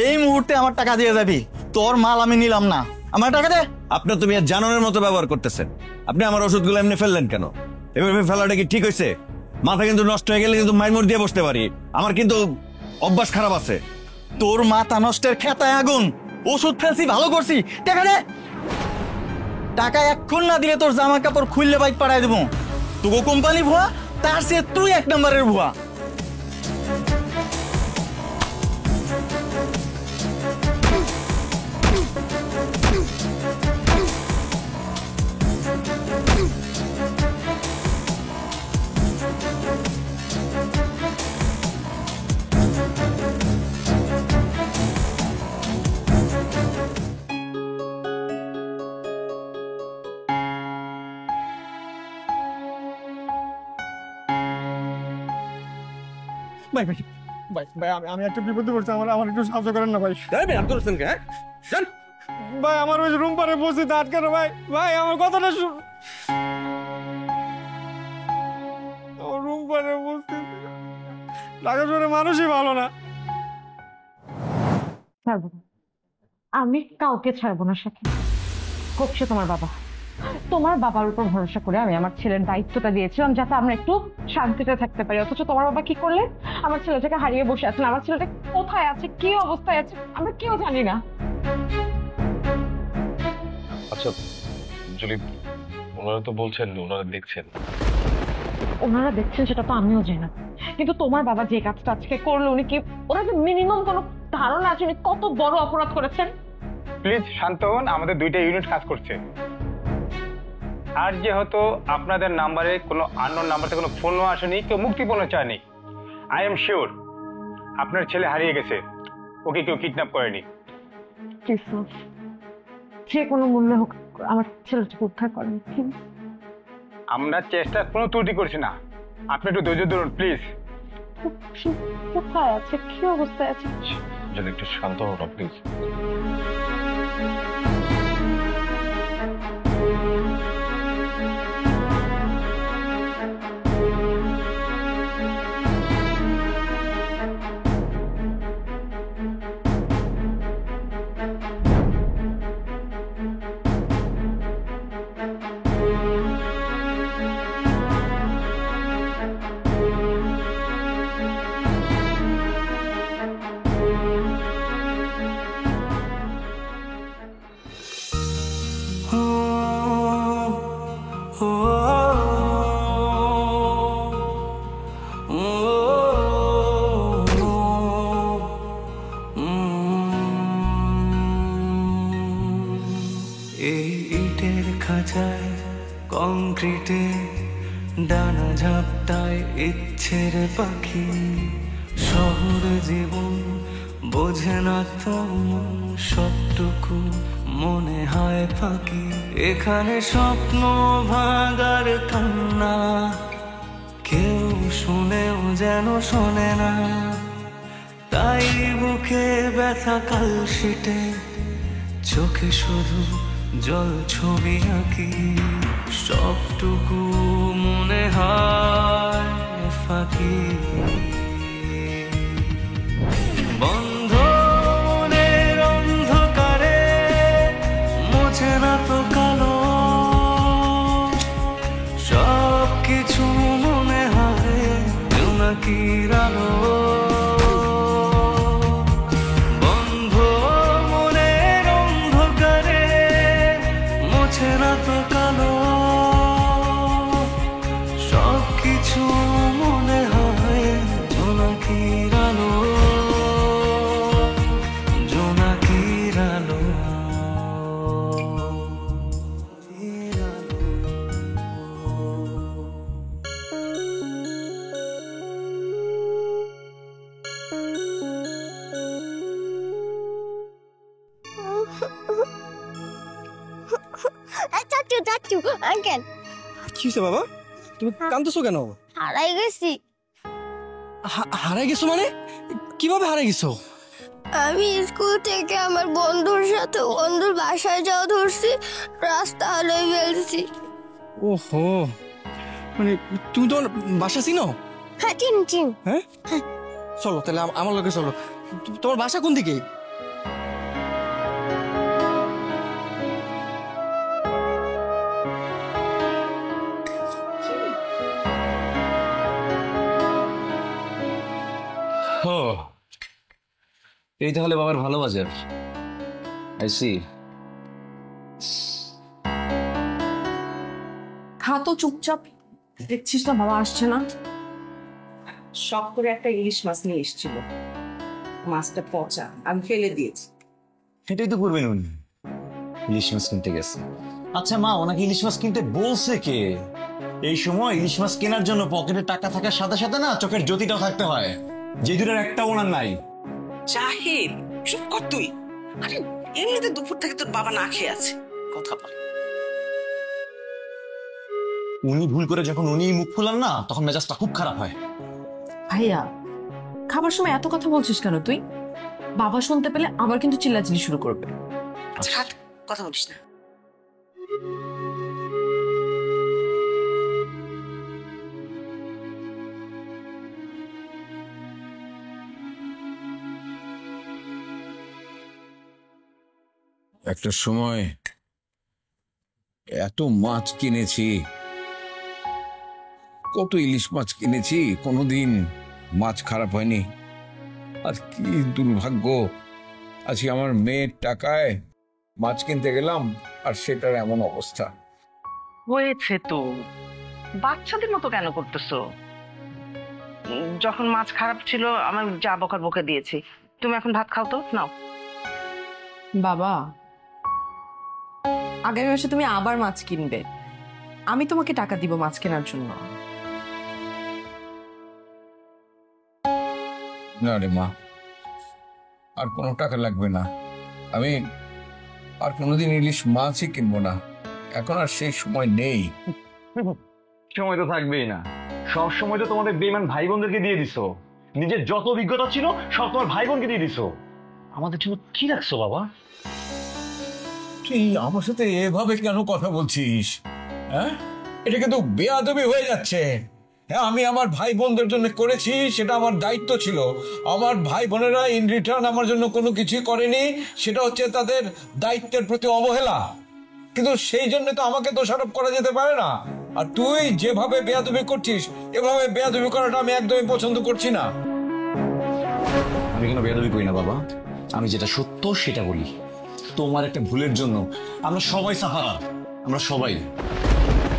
এই মুহূর্তে আমার টাকা দিয়ে যাবি, তোর মাল আমি নিলাম না, আমার টাকা দে। আপনার তুমি জানোয়ারের মতো ব্যবহার করতেছেন। আপনি আমার ওষুধগুলো এমনি ফেললেন কেন? এভাবে ফেলাটা কি ঠিক হয়েছে? মাথা কিন্তু নষ্ট হয়ে গেলে কিন্তু মাইমোর দিয়ে বসতে পারি, আমার কিন্তু অভ্যাস খারাপ আছে। তোর মাথা নষ্টের খেতায় আগুন, ওষুধ ফেলছি ভালো করছি, টাকা দে। টাকা এক্ষুন না দিলে তোর জামা কাপড় খুললে বাইক পাঠাই দেবো। তোকে কোম্পানি ভুয়া, তার চেয়ে তুই 1 নম্বরের ভুয়া। ভাই ভাই ভাই ভাই আমি একটা বিপদে পড়ছি, আমার একটু সাহায্য করেন না ভাই। ভাই আমার ওই রুম পারে বসে আটকানো ভাই, ভাই আমার কথাটা শুন। আমার রুম পারে বসে ঢাকা শহরে মানুষই ভালো না। ছাড়বো না, আমি কাউকে ছাড়বো না সাথে, হোক সে তোমার বাবা। তোমার বাবার উপর ভরসা করে আমি আমার ছেলের দায়িত্বটা দিয়েছিলাম যাতে আমরা একটু শান্তিতে থাকতে পারি, অথচ তোমার বাবা কি করলেন? আমার ছেলেটাকে হারিয়ে বসে আছেন। আমার ছেলেটা কোথায় আছে, কি অবস্থায় আছে, আমরা কেউ জানি না। আচ্ছা জুলি, ওনারা তো বলছেন ওনারা দেখছেন। ওনারা দেখছেন সেটা তো আমিও জানি না, কিন্তু তোমার বাবা যে কাজটা আজকে করলো, উনি কি, ওরা যে মিনিমাম কোনো ধারণা আছে উনি কত বড় অপরাধ করেছেন? প্লিজ শান্ত হন, আমাদের 2টা ইউনিট কাজ করছে। আর যেহেতু আপনাদের নাম্বারে কোনো আননোন নাম্বার থেকে কোনো ফোনও আসেনি, কেউ মুক্তিপণও চায়নি, আই এম শিওর আপনার ছেলে হারিয়ে গেছে, ওকে কেউ কিডন্যাপ করেনি। যে কোনো মূল্যে হোক আমার ছেলেটাকে উদ্ধার করেন। আমরা চেষ্টা কোনো ত্রুটি করছি না, আপনি একটু ধৈর্য ধরুন প্লিজ। কোথায় আছে, কি অবস্থায় আছে? যদি একটু শান্ত হন না প্লিজ। এই ইটের খাঁচায় কংক্রিটে ডানা ঝাপটায় ইচ্ছের পাখি, শহর জীবন বোঝে না তেমন, সবটুকু মনে হয় ফাঁকি। এখানে স্বপ্ন ভাঙার কান্না কেউ শুনেও যেন শোনে না, তাই বুকে ব্যথা কালশিটে চোখে শুধু জল ছবি আঁকি, সবটুকু মনে হয় ফাঁকি। বন্ধ মনের অন্ধকারে মোছে না তো কালো, সব কিছু মনে হয় জোনাকির আলো। কি হয়েছে বাবা, তুমি কাঁদতেছো কেন? হারাই গেছি। হারাই গেছো মানে? কিভাবে হারাই গেছো? আমি স্কুল থেকে আমার বন্ধুর সাথে বন্ধুর বাসায় যাওয়া ধরছি, রাস্তা হারিয়ে ফেলছি। ওহো, মানে তুমি তোমার বাসা চিনো? হ্যাঁ চিনি। হ্যাঁ চলো তাহলে আমার লোকে চলো। তোমার বাসা কোন দিকে? এই তাহলে বাবার ভালো বাজার। I see. খা তো চুপচাপ, দেখছিস না বাবা আসছে না। শখ করে একটা ইলিশ মাছ নিয়ে এসেছিল, মাছটা পচা, আমি ফেলে দিয়েছি। সেটাই তো করবেন উনি, ইলিশ মাছ কিনতে গেছে। আচ্ছা মা, ওনাকে ইলিশ মাছ কিনতে বলছে কে? এই সময় ইলিশ মাছ কেনার জন্য পকেটে টাকা থাকার সাথে সাথে না চোখের জ্যোতিটাও থাকতে হয়, যে দুটার একটা ওনার নাই। জাহিদ, চুপ কর তুই। আরে এমনিতে দুপুর থেকে তোর বাবা না খেয়ে আছে, কথা বল। উনি ভুল করে যখন উনি মুখ খুলান না, তখন মেজাজটা খুব খারাপ হয়। ভাইয়া, খাবার সময় এত কথা বলছিস কেন তুই? বাবা শুনতে পেলে আবার কিন্তু চিল্লাচিল্লি শুরু করবে। আচ্ছা খাট, কথা বলিস না। একটা সময় এত মাছ কিনেছি, কত ইলিশ মাছ কিনেছি, কোনোদিন মাছ খারাপ হয়নি। আর কি দুর্ভাগ্য, আজকে আমার মেয়ের টাকায় মাছ কিনতে গেলাম আর সেটার এমন অবস্থা। হয়েছে তো, বাচ্চাদের মতো কেন করতেছো? যখন মাছ খারাপ ছিল আমার যা বকার বকে দিয়েছি, তুমি এখন ভাত খাও তো, নাও। বাবা, আগামী মাসে তুমি আবার মাছ কিনবে, আমি তোমাকে টাকা দিব মাছ কেনার জন্য। না রে মা, আর কোনো টাকা লাগবে না। আমি আর কোনোদিন ইলিশ মাছই কিনবো না, এখন আর সেই সময় নেই। সময় তো থাকবেই না, সব সময় তো তোমাদের বেঈমান ভাই বোনদেরকে দিয়ে দিছো। নিজের যত অভিজ্ঞতা ছিল সব তোমার ভাই বোনকে দিয়ে দিছো। আমাদের জন্য কি রাখছো বাবা? তুই আমার সাথে এভাবে কেন কথা বলছিস? হ্যাঁ, এটা কিন্তু বেয়াদবি হয়ে যাচ্ছে। হ্যাঁ, আমি আমার ভাই বোনদের জন্য করেছি, সেটা আমার দায়িত্ব ছিল। আমার ভাই বোনেরা ইন রিটার্ন আমার জন্য কোনো কিছুই করেনি, সেটা হচ্ছে তাদের দায়িত্বের প্রতি অবহেলা। কিন্তু সেই জন্য তো আমাকে দোষারোপ করা যেতে পারে না। আর তুই যেভাবে বেয়াদবি করছিস, এভাবে বেয়াদবি করাটা আমি একদমই পছন্দ করছি না। আমি কোনো বেয়াদবি করি না বাবা, আমি যেটা সত্য সেটা বলি। তোমার একটা ভুলের জন্য আমরা সবাই সাহারা, আমরা সবাই।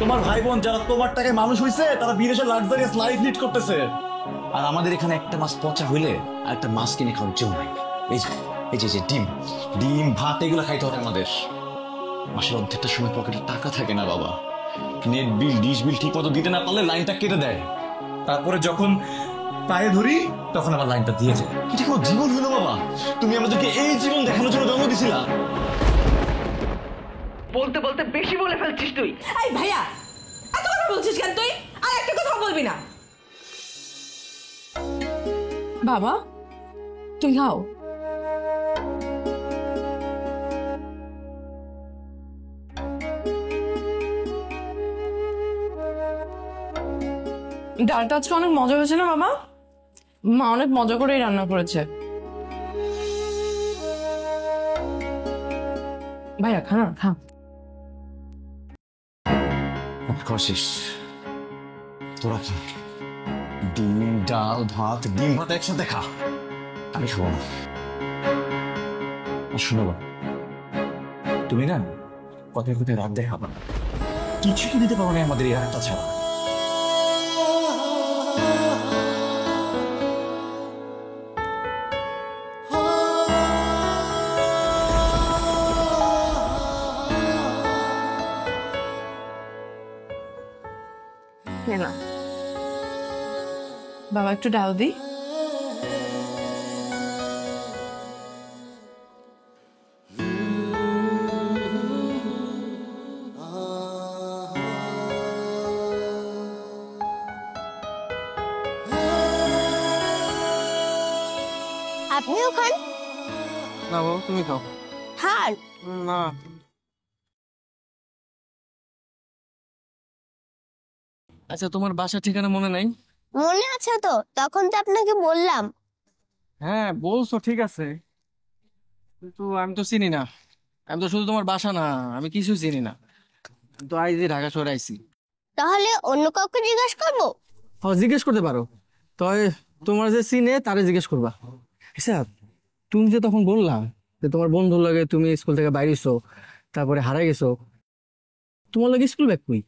তোমার ভাই বোন যারা তোমার টাকায় মানুষ হয়েছে, তারা বিদেশে লাক্সারিয়াস লাইফ লিড করতেছে, আর আমাদের এখানে একটা মাছ পচা হইলে আর একটা মাছ কিনে খাওয়ার জন্য নাই। এই যে ডিম ডিম ভাত এগুলো খাইতে হবে আমাদের। মাসের অর্ধেকটা সময় পকেটে টাকা থাকে না বাবা, নেট বিল ডিশ বিল ঠিক মতো দিতে না পারলে লাইনটা কেটে দেয়। তারপরে যখন পায়ে ধরি তখন আমার লাইনটা দিয়ে যায়। এটা কোনো জীবন হলো বাবা? তুমি আমাদেরকে এই জীবন দেখানোর জন্য জন্ম দিছিলা। বলতে বলতে বেশি বলে ফেলছিস তুই। এই ভাইয়া, এত কথা বলছিস কেন তুই? আর একটা কথা বলবি না। বাবা, তুমি খাও। ডালটা আজকে অনেক মজা হয়েছে না বাবা? মা অনেক মজা করেই রান্না করেছে। ভাইয়া খা না, খা। শেষ, তোরা খা। ডিম ডাল ভাত, ডিম ভাত একসাথে খা, আমি খাবো না। শোনো বাবা, তুমি না কথায় কথায় রাগ দেখাবা, কিছু কি দিতে পারো না আমাদের এই রাগটা ছাড়া। না বাবা, একটু ডাল দি। আপনিও খান। না বাবা, তুমি খাও। খান। না, আচ্ছা তোমার বাসার ঠিকানা মনে নাই? মনে আছে তো, তখন তো আপনাকে বললাম। হ্যাঁ বলছো, ঠিক আছে, কিন্তু আমি তো চিনি না। আমি তো শুধু তোমার বাসা না, আমি কিছু চিনি না। তো আইজি ঢাকা শহরে আইছি। তাহলে অন্য কাউকে জিজ্ঞাসা করবো? জিজ্ঞেস করতে পারো, তবে তোমার যে চিনে তারে জিজ্ঞেস করবা। আচ্ছা তুমি যে তখন বললা যে তোমার বন্ধুর লাগে তুমি স্কুল থেকে বাইরেছো, তারপরে হারাই গেছো, তোমার লাগে স্কুল ব্যাগ কই?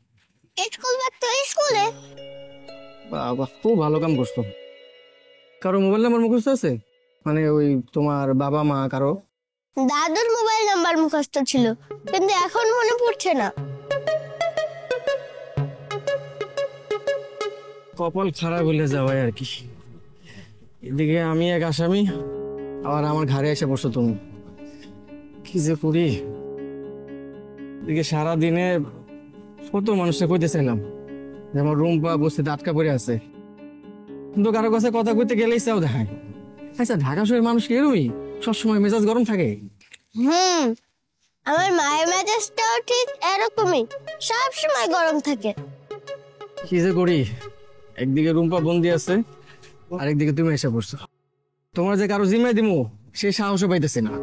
স্কুল ব্যাগ তো স্কুলে। বাবা, খুব ভালো কাম করছো। কারো মোবাইল নাম্বার মুখস্থ আছে? মানে ওই তোমার বাবা মা কারো? দাদুর মোবাইল নাম্বার মুখস্থ ছিল, কিন্তু এখন মনে পড়ছে না। কপাল খারাপ হইলে যাওয়াই আর কি। এদিকে আমি এক আসামি, আবার আমার ঘরে এসে বসছো তুমি। কি যে করি। এদিকে সারাদিনে কত মানুষকে কইতে চাইলাম যে আমার রুম্পা বস্তিতে আটকা পড়ে আছে, কিন্তু কারো কাছে কথা কইতে গেলেই চাও দেখায়। আচ্ছা, ঢাকা শহরের মানুষ কি এরকমই সবসময় মেজাজ গরম থাকে? আমার মায়ের মেজাজটাও ঠিক এরকমই, সব সময় গরম থাকে। কি যে করি, একদিকে রুম্পা বন্দি আছে, আরেকদিকে তুমি এসে পড়ছো। তোমার যে কারো জিম্মায় দিমু সেই সাহসও পাইতেছি না।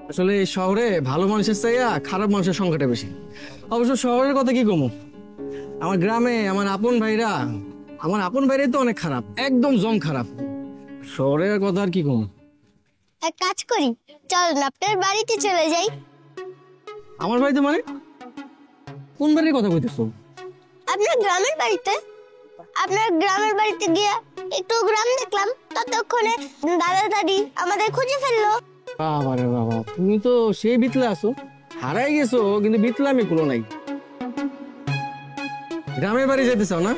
আসলে এই শহরে ভালো মানুষের চাইয়া খারাপ মানুষের সংখ্যাটা বেশি। অবশ্য শহরের কথা কি কমু, আমার গ্রামে আমার আপন ভাইরাই তো অনেক খারাপ, একদম জম খারাপ। শহরের কথা আর কি কমু। এক কাজ করি, চল না আপনার বাড়িতে চলে যাই। আমার বাড়িতে মানে? কোন বাড়ির কথা কইতেছো? আপনার গ্রামের বাড়িতে। আপনার গ্রামের বাড়িতে গিয়ে একটু গ্রাম দেখলাম, ততক্ষণে দাদা দাদি আমাদের খুঁজে ফেললো। বাবা রে বাবা, তুমি তো সেই বিতলা আছো, হারাই গেছো কিন্তু বিতলামি কোনো নাই। গ্রামের বাড়ি যেতে চাও না?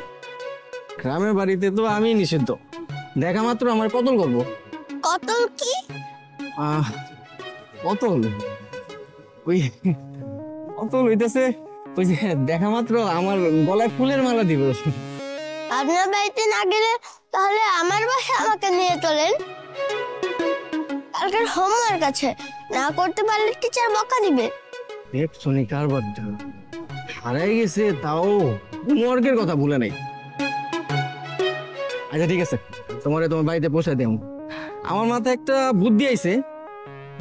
গ্রামের বাড়িতে তো আমি নিষিদ্ধ, দেখা মাত্র আমার কতল করবো। কতল কি? কতল ওই কতল হইতেছে ওই যে দেখা মাত্র আমার গলায় ফুলের মালা দিব। আপনার বাড়িতে না গেলে তাহলে আমার বাসায় আমাকে নিয়ে চলেন। কালকের হোমওয়ার্ক আছে, না করতে পারলে টিচার বকা দিবে। দেখ শুনি কারবার হারাই গেছে, তাও হোমওয়ার্কের কথা ভুলে নাই। আচ্ছা ঠিক আছে, তোমার বাড়িতে পৌঁছায় দেব। আমার মাথায় একটা বুদ্ধি আইছে,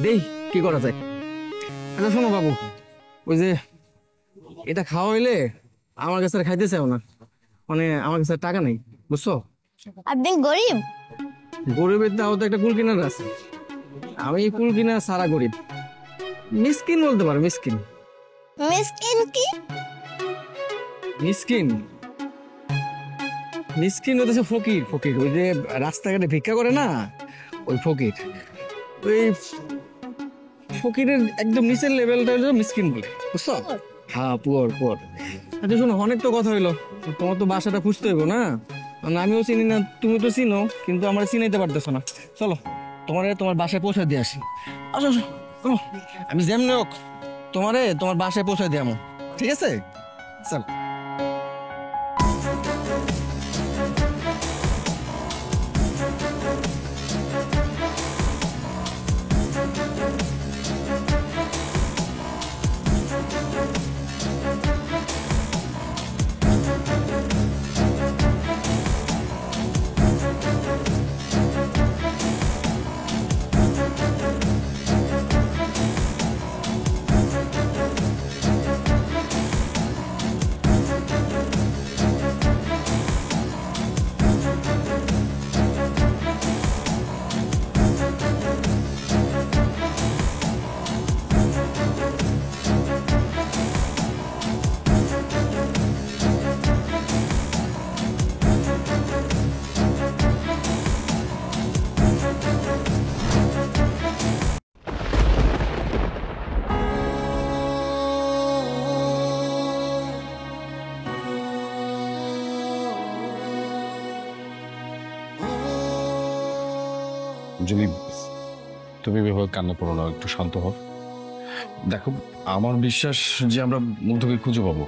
দেই কি করা যায়। আচ্ছা শোনো বাবু, ওই যে এটা খাওয়া হইলে আমার কাছে আর খাইতে চাও না, মানে আমার কাছে টাকা নেই, বুঝছো? আপনি গরিব? গরিবের তাও তো একটা কুল কিনার আছে, আমি কুল কিনার সারা গরিব, মিসকিন বলতে পারো। মিসকিন? মিসকিন কি? মিসকিন মিসকিন হতেছে ফকির। ফকির ওই যে রাস্তাঘাটে ভিক্ষা করে না, ওই ফকির। ওই ফকিরের একদম নিচের লেভেলটা হলো মিসকিন বলে, বুঝছো? হ্যাঁ, পুয়ার। আচ্ছা শোনো, অনেক তো কথা হইলো, তোমার তো বাসাটা খুঁজতে হইব না? আমিও চিনি না, তুমি তো চিনো, কিন্তু আমরা চিনাইতে পারতেছো না। চলো তোমার বাসায় পৌঁছে দিয়ে আসি। আসো, আমি যেমনি হোক তোমার বাসায় পৌঁছে দিয়ে আমো, ঠিক আছে? চল। যদি তুমি এভাবে কান্না করো না, একটু শান্ত হও। দেখো, আমার বিশ্বাস যে আমরা মুগ্ধকে খুঁজে পাবো।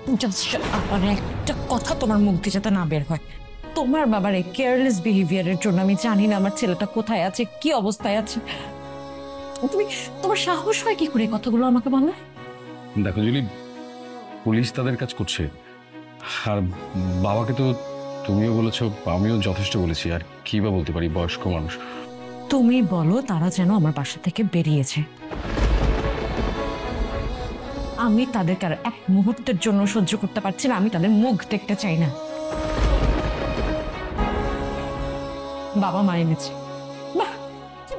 আর একটা কথা তোমার মুখ দিয়ে যাতে না বের হয়, তোমার বাবার এই কেয়ারলেস বিহেভিয়ারের জন্য আমি জানি না আমার ছেলেটা কোথায় আছে, কি অবস্থায় আছে। তোমার সাহস হয় কি করে কথাগুলো আমাকে বলো? দেখো জুলি, পুলিশ তাদের কাজ করছে, আর বাবাকে তো তুমিও বলেছো, আমিও যথেষ্ট বলেছি, আর কি বা বলতে পারি, বয়স্ক মানুষ। তুমি বলো তারা যেন আমার বাসা থেকে বেরিয়েছে, আমি তাদেরকে আর এক মুহূর্তের জন্য সহ্য করতে পারছি না, আমি তাদের মুখ দেখতে চাই না। বাবা মা এনেছে, বাহ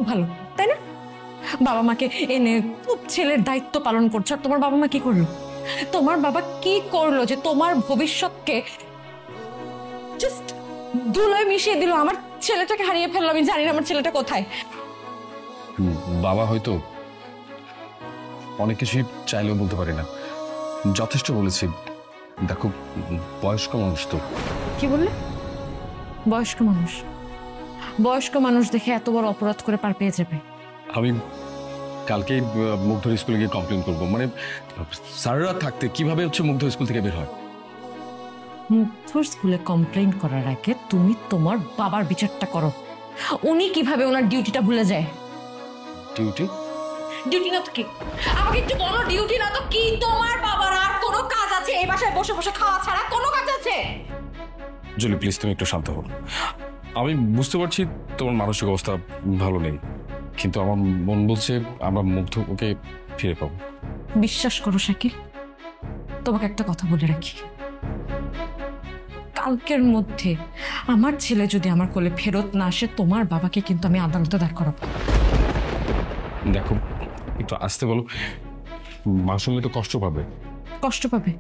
খুব ভালো, তাই না? বাবা মাকে এনে খুব ছেলের দায়িত্ব পালন করছো। আর তোমার বাবা মা কি করলো? তোমার বাবা কি করলো যে তোমার ভবিষ্যৎকে জাস্ট ধুলোয় মিশিয়ে দিল? আমার ছেলেটাকে হারিয়ে ফেললো, আমি জানি না আমার ছেলেটা কোথায়। বাবা হয়তো অনেক কিছুই চাইলেও বলতে পারি না, যথেষ্ট বলেছি। দেখো, বয়স্ক মানুষ তো। কি বললে? বয়স্ক মানুষ? বয়স্ক মানুষ দেখে এত বড় অপরাধ করে পার পেয়ে যাবে? আমি কালকেই মুগ্ধর স্কুলে গিয়ে কমপ্লেন করবো। মানে স্যাররা থাকতে কিভাবে হচ্ছে মুগ্ধ স্কুল থেকে বের হয়? মুগ্ধর স্কুলে কমপ্লেন করার আগে তুমি তোমার বাবার বিচারটা করো। উনি কিভাবে ওনার ডিউটিটা ভুলে যায়? ডিউটি? ডিউটি না তো কি? আমাকে একটু বলো, ডিউটি না তো কি? তোমার বাবার আর কোনো কাজ আছে এই বাসায় বসে বসে খাওয়া ছাড়া? কোনো কাজ আছে? জুলি প্লিজ, তুমি একটু শান্ত হও। আমি বুঝতে পারছি তোমার মানসিক অবস্থা ভালো নেই, কিন্তু আমার মন বলছে আমরা মুগ্ধ ওকে ফিরে পাবো। বিশ্বাস করো শাকিল, তোমাকে একটা কথা বলে রাখি, কালকের মধ্যে আমার ছেলে যদি আমার কোলে ফেরত না আসে, তোমার বাবাকে কিন্তু আমি আদালতে দাঁড় করাবো। দেখো, একটু আসতে বলো, মা শুনলে তো কষ্ট পাবে। কষ্ট পাবে?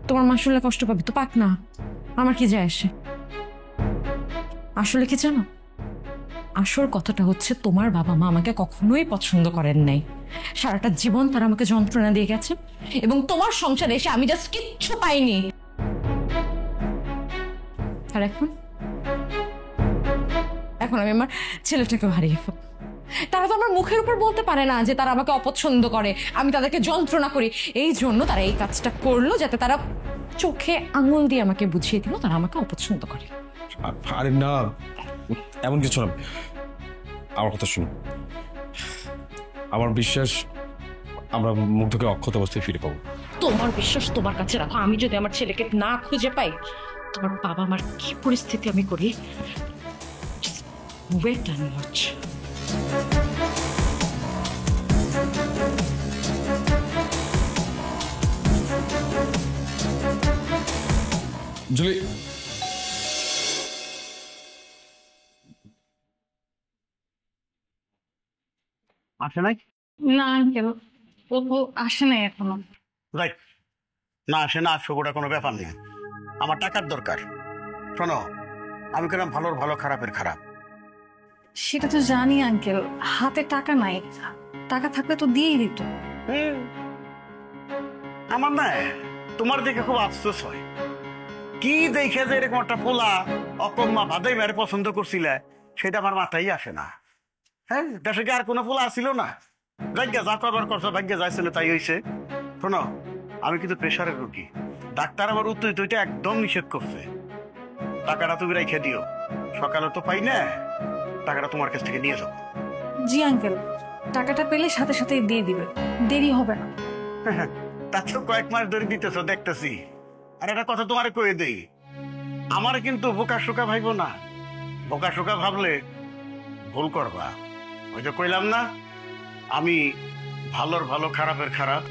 তোমার মা শুনলে কষ্ট পাবে তো পাক না, আমার কি যায় আসে? আসলে কি জানো, আসল কথাটা হচ্ছে তোমার বাবা মা আমাকে কখনোই পছন্দ করেন নাই। সারাটা জীবন তারা আমাকে যন্ত্রণা দিয়ে গেছে, এবং তোমার সংসারে এসে আমি জাস্ট কিচ্ছু পাইনি। আর এখন আমি আমার ছেলেটাকে হারিয়ে ফেলব। তারা তো আমার মুখের উপর বলতে পারে না যে তারা আমাকে অপছন্দ করে, আমি তাদেরকে যন্ত্রণা করি। এই জন্য তারা এই কাজটা করলো, যাতে তারা চোখে আঙুল দিয়ে আমাকে বুঝিয়ে দিল তারা আমাকে অপছন্দ করে। আরে না, এমন কিছু না। আমার কথা শুনো, আমার বিশ্বাস আমরা মুগ্ধকে অক্ষত অবস্থায় ফিরে পাবো। তোমার বিশ্বাস তোমার কাছে রাখো। আমি যদি আমার ছেলেকে না খুঁজে পাই, তোমার বাবা আমার কি পরিস্থিতি আমি করি, ওয়েট অ্যান্ড ওয়াচ। জুলি, আসে নাই? না আঙ্কেল, ও আসে নাই এখনো। রাইট, না আসে না আসুক ওটা কোনো ব্যাপার নেই, আমার টাকার দরকার। শোনো, আমি কেন ভালোর ভালো খারাপের খারাপ। সেটা তো জানি আঙ্কেল, হাতে টাকা নাই, টাকা থাকলে তো দিয়েই দিত। আমার না তোমার দেখে খুব আফসোস হয়। কি দেখে যে এরকম একটা পোলা অকম্মা বাদাই মেরে পছন্দ করছিলে, সেটা আমার মাথায় আসে না। হ্যাঁ, দেশে কি আর কোনো পোলা আসছিল না? ভাগ্যে যা করবার করছো, ভাগ্যে যাইছিল তাই হয়েছে। শোনো, আমি কিন্তু প্রেশারের রোগী, ডাক্তার আমার উত্তরটা একদম নিষেধ করছে। টাকাটা তুমি রেখে দিও, সকালে তো পাই না, টাকাটা তোমার কাছ থেকে নিয়ে যাও। জি আঙ্কেল, টাকাটা পেলে সাথে সাথে দিয়ে দিবে, দেরি হবে না। তা তো কয়েক মাস ধরে দিতেছ দেখতেছি। আর একটা কথা তোমারে কয়ে দেই, আমার কিন্তু বোকা শোকা ভাইব না। বোকা শোকা ভাবলে ভুল করবা। ওই যে কইলাম না, আমি ভালোর ভালো খারাপের খারাপ,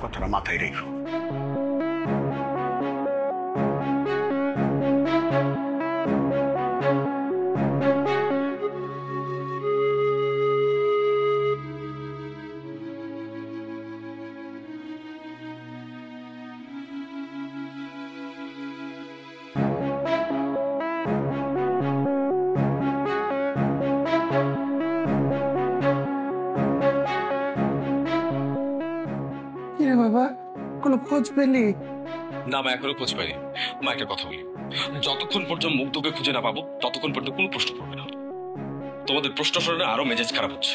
কথাটা মাথায় রেখো। বাবা, কোনো খোঁজ পেলি? না, মা এখনো খোঁজ পাইনি। মা একটা কথা বলি, যতক্ষণ পর্যন্ত মুগ্ধকে খুঁজে না পাবো ততক্ষণ পর্যন্ত কোনো প্রশ্ন করবে না। তোমাদের প্রশ্ন শুনে আরো মেজাজ খারাপ হচ্ছে।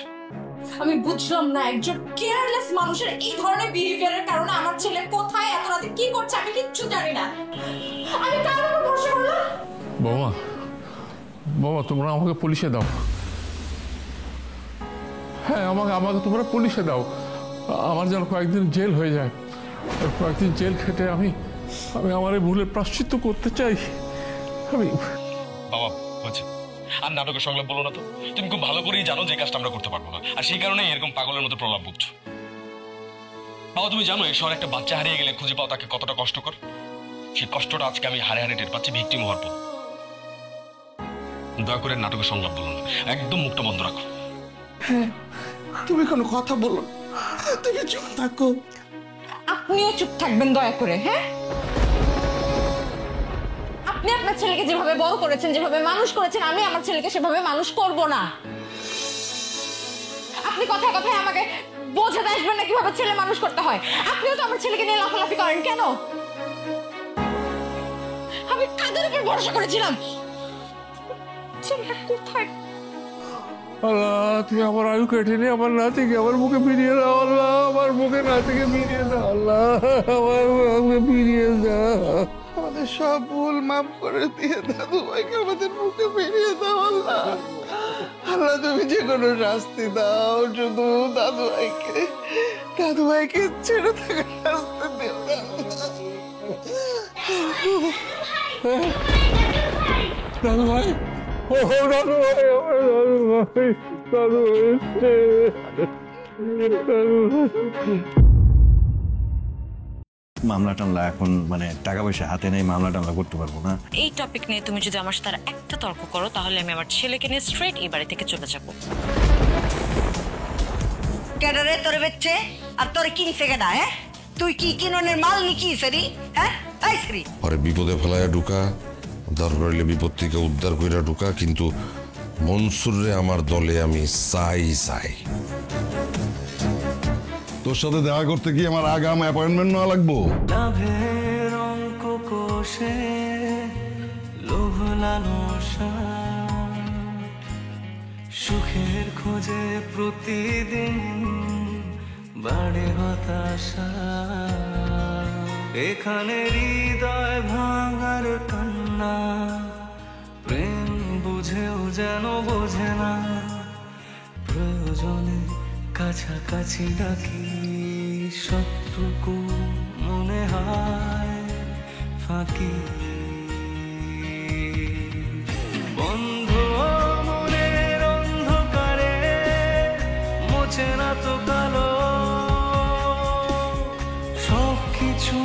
আমি বুঝলাম না, একজন কেয়ারলেস মানুষের এই ধরনের বিহেভিয়ারের কারণে আমার ছেলে কোথায় এত রাতে কি করছে আমি কিচ্ছু জানি না। আমি কার উপর ভরসা করলাম? বাবা, বাবা তোমরা আমাকে পুলিশে দাও। হ্যাঁ, আমাকে তোমরা পুলিশে দাও। আমার যেন কয়েকদিন জেল হয়ে যায়, কয়েকদিন জেল খেটে আমি আমার এই ভুলের প্রায়শ্চিত্ত করতে চাই। আমি বাবা হচ্ছে আর নাটকের সংলাপ বলো না তো। তুমি খুব ভালো করেই জানো যে কাজটা আমরা করতে পারবো না, আর সেই কারণে এরকম পাগলের মতো প্রলাপ বুঝছো। বাবা তুমি জানো এই শহরে একটা বাচ্চা হারিয়ে গেলে খুঁজে পাওয়া তাকে কতটা কষ্টকর। সেই কষ্টটা আজকে আমি হারে হারে টের পাচ্ছি ভিকটিম হওয়ার পর। দয়া করে নাটকের সংলাপ বলো না, একদম মুখটা বন্ধ রাখো। হ্যাঁ, তুমি কোনো কথা বলো না, তুমি চুপ থাকো। আপনিও চুপ থাকবেন দয়া করে। হ্যাঁ, আপনি আপনার ছেলেকে যেভাবে বড় করেছেন, যেভাবে মানুষ করেছেন, আমি আমার ছেলেকে সেভাবে মানুষ করব না। আপনি কথায় কথায় আমাকে বোঝাতে আসবেন না কিভাবে ছেলে মানুষ করতে হয়। আপনিও তো আমার ছেলেকে নিয়ে লাফালাফি করেন কেন? আমি কাদের উপর ভরসা করেছিলাম? ছেলেটা কোথায়? আল্লাহ, তুমি আমার আয়ু কেটে নিয়ে আমার নাতিকে আমার মুখে ফিরিয়ে দাও। আল্লাহ, আমার মুখে নাতিকে ফিরিয়ে দাও। আল্লাহ, আমার মুখে ফিরিয়ে দাও। আমাদের সব ভুল মাফ করে দিয়ে দাদু ভাইকে আমাদের মুখে ফিরিয়ে দাও। আল্লাহ, আল্লাহ, তুমি যে কোনো শাস্তি দাও, শুধু দাদু ভাইকে ছেড়ে থাকার শাস্তি দিও। দাদু ভাই, ও দাদু ভাই, আমার দাদু ভাই। মামলা টামলা এখন মানে টাকা পয়সা হাতে নেই, মামলা টামলা করতে পারবো না। এই টপিক নিয়ে তুমি যদি আমার সাথে একটা তর্ক করো তাহলে আমি আমার ছেলেকে নিয়ে স্ট্রেট এই বাড়ি থেকে চলে যাব। কেডারে তোরে বেচছে আর তোরে কিনছে কেডা? হ্যাঁ, তুই কি কিননের মাল নিকি সেরি? হ্যাঁ, তাই সেরি আরে বিপদে ফেলায়া ঢুকা, দরকার হলে বিপদ থেকে উদ্ধার কইরা ঢুকা, কিন্তু মনসুরে আমার দলে আমি চাই। তোর সাথে দেখা করতে কি আমার আগাম অ্যাপয়েন্টমেন্ট নেওয়া লাগবো? লাভের অঙ্ক কোষে লোভ লালসা, সুখের খোঁজে প্রতিদিন বাড়ে হতাশা। এখানে হৃদয় ভাঙার কান্না, প্রেম বুঝেও যেন বোঝে না। প্রয়োজনে কাছাকাছি ডাকি, সবটুকু মনে হয় ফাঁকি। বন্ধ মনের অন্ধকারে মোছে না তো কালো, সব কিছু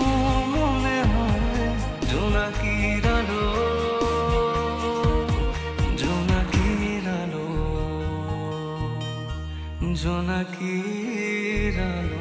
মনে হয় জোনাকির আলো, জোনাকির আলো, জোনাকির আলো।